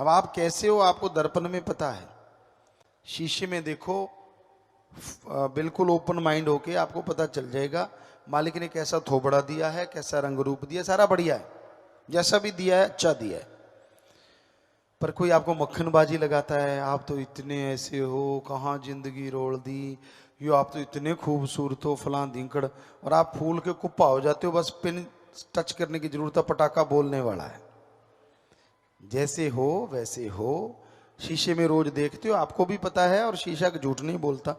अब आप कैसे हो आपको दर्पण में पता है, शीशे में देखो, बिल्कुल ओपन माइंड होके आपको पता चल जाएगा मालिक ने कैसा थोबड़ा दिया है, कैसा रंग रूप दिया, सारा बढ़िया है, जैसा भी दिया है अच्छा दिया है। पर कोई आपको मक्खनबाजी लगाता है, आप तो इतने ऐसे हो, कहाँ जिंदगी रोल दी, यो आप तो इतने खूबसूरत हो, फलां धिंकड़, और आप फूल के कुप्पा हो जाते हो, बस पिन टच करने की जरूरत है, पटाखा बोलने वाला है। जैसे हो वैसे हो, शीशे में रोज देखते हो, आपको भी पता है, और शीशा झूठ नहीं बोलता।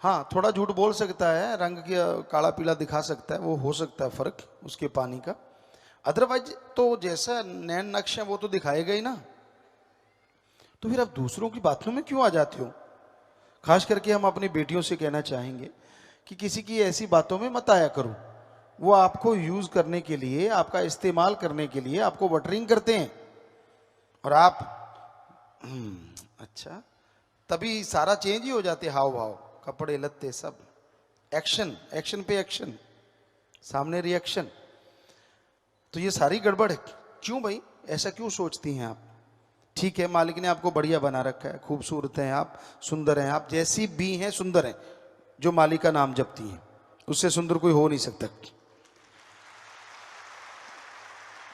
हाँ, थोड़ा झूठ बोल सकता है, रंग की काला पीला दिखा सकता है, वो हो सकता है फर्क उसके पानी का, अदरवाइज तो जैसा नैन नक्श है वो तो दिखाएगा ही ना। तो फिर आप दूसरों की बातों में क्यों आ जाते हो? खास करके हम अपनी बेटियों से कहना चाहेंगे कि किसी की ऐसी बातों में मत आया करो, वो आपको यूज करने के लिए, आपका इस्तेमाल करने के लिए आपको बटरिंग करते हैं, और आप अच्छा, तभी सारा चेंज ही हो जाते, हाव भाव, कपड़े लत्ते सब, एक्शन एक्शन पे एक्शन, सामने रिएक्शन। तो ये सारी गड़बड़ है। क्यों भाई, ऐसा क्यों सोचती हैं आप? ठीक है, मालिक ने आपको बढ़िया बना रखा है, खूबसूरत हैं आप, सुंदर हैं आप, जैसी भी हैं सुंदर हैं, जो मालिक का नाम जपती हैं, उससे सुंदर कोई हो नहीं सकता।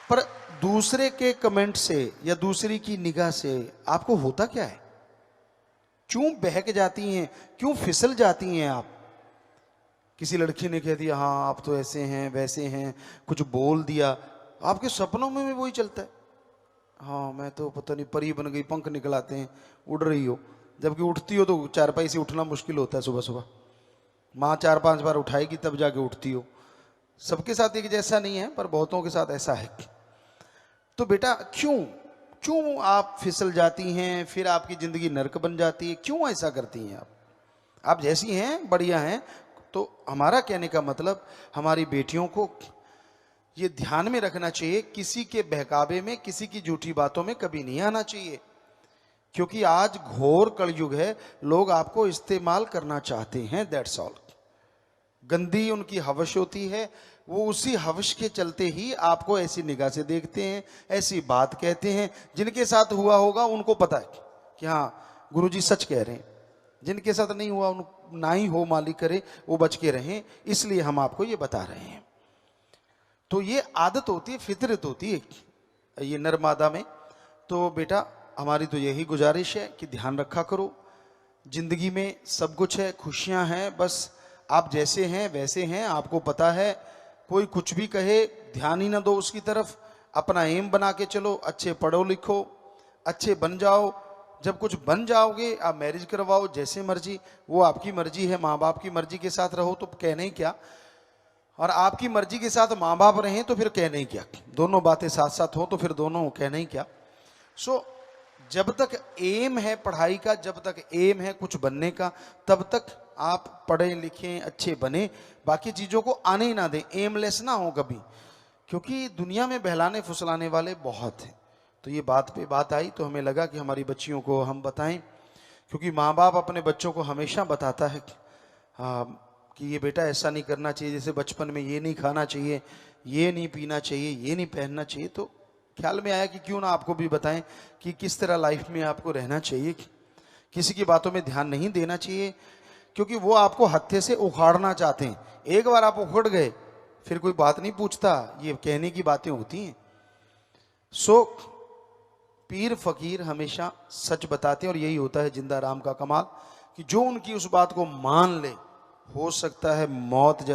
पर दूसरे के कमेंट से या दूसरी की निगाह से आपको होता क्या है? क्यों बहक जाती हैं, क्यों फिसल जाती हैं आप? किसी लड़की ने कह दिया, हाँ आप तो ऐसे हैं वैसे हैं, कुछ बोल दिया, आपके सपनों में भी वही चलता है, हाँ मैं तो पता नहीं परी बन गई, पंख निकलाते हैं, उड़ रही हो, जबकि उठती हो तो चारपाई से उठना मुश्किल होता है, सुबह सुबह माँ 4-5 बार उठाएगी तब जाके उठती हो। सबके साथ एक जैसा नहीं है, पर बहुतों के साथ ऐसा है। तो बेटा क्यों क्यों आप फिसल जाती हैं, फिर आपकी जिंदगी नरक बन जाती है, क्यों ऐसा करती हैं आप जैसी हैं बढ़िया हैं। तो हमारा कहने का मतलब, हमारी बेटियों को ये ध्यान में रखना चाहिए, किसी के बहकावे में, किसी की झूठी बातों में कभी नहीं आना चाहिए, क्योंकि आज घोर कलयुग है, लोग आपको इस्तेमाल करना चाहते हैं, दैट्स ऑल। गंदी उनकी हवश होती है, वो उसी हवश के चलते ही आपको ऐसी निगाह से देखते हैं, ऐसी बात कहते हैं। जिनके साथ हुआ होगा उनको पता है कि हाँ गुरुजी सच कह रहे हैं, जिनके साथ नहीं हुआ उन ना ही हो, मालिक करे वो बच के रहें, इसलिए हम आपको ये बता रहे हैं। तो ये आदत होती है, फितरत होती है ये नर मादा में। तो बेटा हमारी तो यही गुजारिश है कि ध्यान रखा करो, जिंदगी में सब कुछ है, खुशियां हैं, बस आप जैसे हैं वैसे हैं, आपको पता है। कोई कुछ भी कहे ध्यान ही ना दो उसकी तरफ, अपना एम बना के चलो, अच्छे पढ़ो लिखो, अच्छे बन जाओ। जब कुछ बन जाओगे आप मैरिज करवाओ जैसे मर्जी, वो आपकी मर्जी है, माँ बाप की मर्जी के साथ रहो तो कहने ही क्या, और आपकी मर्जी के साथ माँ बाप रहें तो फिर कहने ही क्या, दोनों बातें साथ साथ हो तो फिर दोनों कहने ही क्या। सो जब तक एम है पढ़ाई का, जब तक एम है कुछ बनने का, तब तक आप पढ़ें लिखें अच्छे बने, बाकी चीज़ों को आने ही ना दें, एमलेस ना हो कभी, क्योंकि दुनिया में बहलाने फुसलाने वाले बहुत हैं। तो ये बात पे बात आई तो हमें लगा कि हमारी बच्चियों को हम बताएं, क्योंकि माँ बाप अपने बच्चों को हमेशा बताता है कि ये बेटा ऐसा नहीं करना चाहिए, जैसे बचपन में ये नहीं खाना चाहिए, ये नहीं पीना चाहिए, ये नहीं पहनना चाहिए। तो ख्याल में आया कि क्यों ना आपको भी बताएं कि किस तरह लाइफ में आपको रहना चाहिए, किसी की बातों में ध्यान नहीं देना चाहिए, क्योंकि वो आपको हत्थे से उखाड़ना चाहते हैं। एक बार आप उखड़ गए फिर कोई बात नहीं पूछता, ये कहने की बातें होती हैं। सो पीर फकीर हमेशा सच बताते हैं, और यही होता है जिंदा राम का कमाल, कि जो उनकी उस बात को मान ले, हो सकता है मौत जैसे